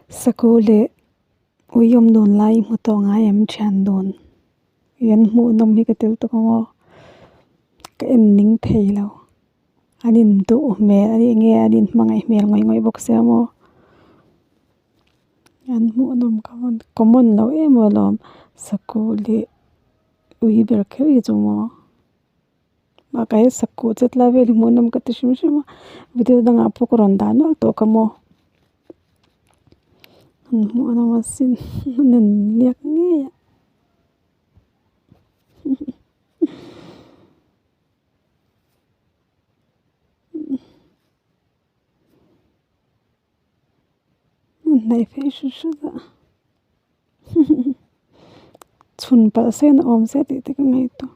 Sakuh le uyom don lai mu to nga em chan don yan hmuhnawm hi ka tel to ka ngo ka en ning thei lo anin du hmel ani nge anin hmangai hmel ngoi bok se mo yan hmuhnawm common lo em lom Sakuh le ui ber kheri chumo ma kai Sakuh chetla vel hmuhnawm ka ti hrim hrim video danga pok ron dan nol to ka mo hmuhnawm a sin nen liak nge ya nei fe shu shu da chun pal sen om se ti te ka ngai to